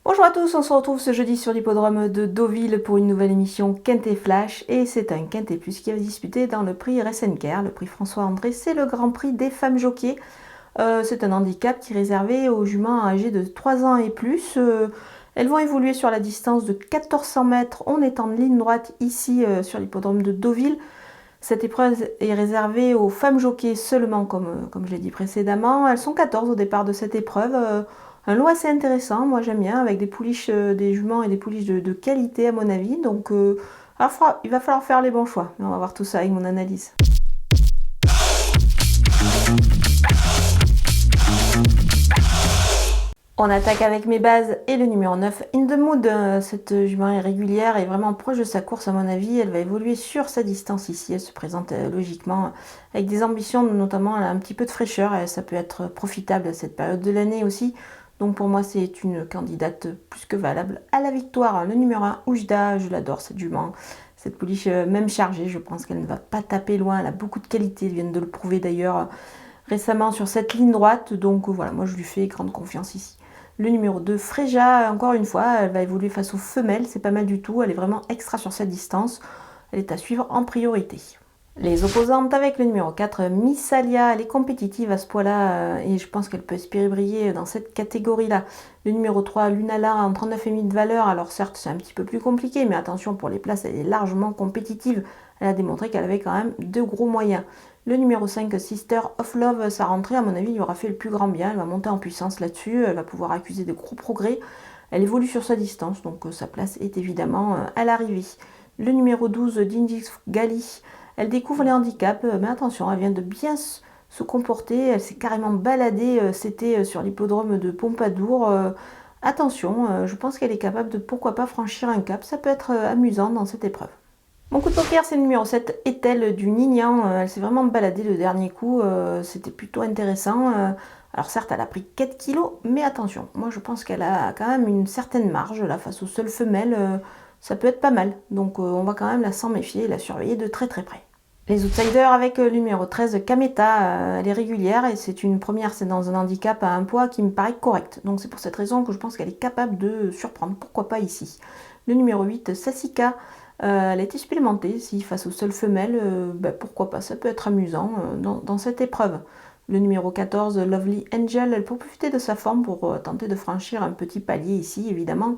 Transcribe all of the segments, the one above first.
Bonjour à tous, on se retrouve ce jeudi sur l'hippodrome de Deauville pour une nouvelle émission Quintet Flash et c'est un Quintet Plus qui va se disputer dans le prix Ressenker, le prix François André, c'est le grand prix des femmes jockeys. C'est un handicap qui est réservé aux juments âgées de 3 ans et plus. Elles vont évoluer sur la distance de 1400 mètres, on est en ligne droite ici sur l'hippodrome de Deauville. Cette épreuve est réservée aux femmes jockeys seulement, comme je l'ai dit précédemment. Elles sont 14 au départ de cette épreuve. Un lot assez intéressant, moi j'aime bien, avec des pouliches, des juments et des pouliches de qualité à mon avis. Donc il va falloir faire les bons choix. Mais on va voir tout ça avec mon analyse. On attaque avec mes bases et le numéro 9, In the Mood. Cette jument est régulière et vraiment proche de sa course à mon avis. Elle va évoluer sur sa distance ici. Elle se présente logiquement avec des ambitions, notamment elle a un petit peu de fraîcheur. Ça peut être profitable à cette période de l'année aussi. Donc pour moi c'est une candidate plus que valable à la victoire. Le numéro 1, Oujda, je l'adore cette jument. Cette pouliche même chargée, je pense qu'elle ne va pas taper loin. Elle a beaucoup de qualité, elle vient de le prouver d'ailleurs récemment sur cette ligne droite. Donc voilà, moi je lui fais grande confiance ici. Le numéro 2, Fréja, encore une fois, elle va évoluer face aux femelles, c'est pas mal du tout, elle est vraiment extra sur cette distance, elle est à suivre en priorité. Les opposantes avec le numéro 4, Missalia, elle est compétitive à ce poids-là et je pense qu'elle peut espérer briller dans cette catégorie-là. Le numéro 3, Lunala, en 39,5 de valeur, alors certes c'est un petit peu plus compliqué, mais attention pour les places, elle est largement compétitive. Elle a démontré qu'elle avait quand même de gros moyens. Le numéro 5, Sister of Love, sa rentrée, à mon avis, lui aura fait le plus grand bien. Elle va monter en puissance là-dessus, elle va pouvoir accuser de gros progrès. Elle évolue sur sa distance, donc sa place est évidemment à l'arrivée. Le numéro 12, Dindix Gali, elle découvre les handicaps, mais attention, elle vient de bien se comporter. Elle s'est carrément baladée, c'était sur l'hippodrome de Pompadour. Attention, je pense qu'elle est capable de, pourquoi pas, franchir un cap. Ça peut être amusant dans cette épreuve. Mon coup de poker, c'est le numéro 7, Ethel du Nignan. Elle s'est vraiment baladée le dernier coup, c'était plutôt intéressant. Alors certes, elle a pris 4 kilos, mais attention, moi je pense qu'elle a quand même une certaine marge là face aux seules femelles. Ça peut être pas mal, donc on va quand même s'en méfier et la surveiller de très près. Les outsiders avec le numéro 13, Kameta, elle est régulière et c'est une première, c'est dans un handicap à un poids qui me paraît correct. Donc c'est pour cette raison que je pense qu'elle est capable de surprendre, pourquoi pas ici. Le numéro 8, Sassika, elle a été supplémentée, si face aux seules femelles, pourquoi pas, ça peut être amusant dans cette épreuve. Le numéro 14, Lovely Angel, elle peut profiter de sa forme pour tenter de franchir un petit palier ici, évidemment.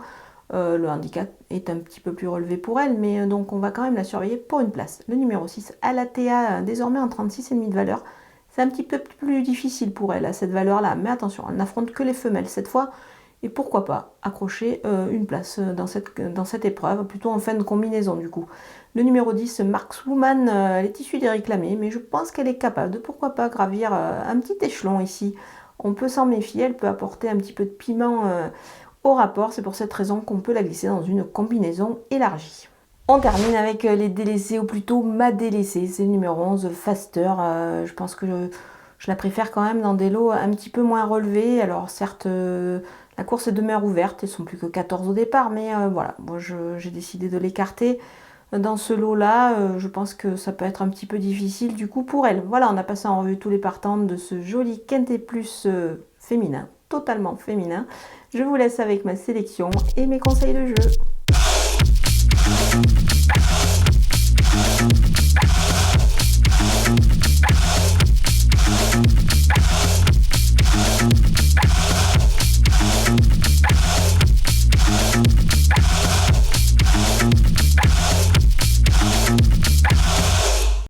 Le handicap est un petit peu plus relevé pour elle, mais donc on va quand même la surveiller pour une place. Le numéro 6, Alatea, désormais en 36,5 de valeur. C'est un petit peu plus difficile pour elle à cette valeur-là, mais attention, elle n'affronte que les femelles cette fois. Et pourquoi pas accrocher une place dans cette épreuve, plutôt en fin de combinaison du coup. Le numéro 10, Markswoman, elle est issue des réclamés, mais je pense qu'elle est capable de, pourquoi pas, gravir un petit échelon ici. On peut s'en méfier, elle peut apporter un petit peu de piment au rapport, c'est pour cette raison qu'on peut la glisser dans une combinaison élargie. On termine avec les délaissés, ou plutôt ma délaissée, c'est le numéro 11, Faster. Je pense que je la préfère quand même dans des lots un petit peu moins relevés. Alors certes, la course demeure ouverte, ils sont plus que 14 au départ, mais voilà, moi j'ai décidé de l'écarter. Dans ce lot-là, je pense que ça peut être un petit peu difficile du coup pour elle. Voilà, on a passé en revue tous les partants de ce joli Quintet Plus féminin, totalement féminin. Je vous laisse avec ma sélection et mes conseils de jeu.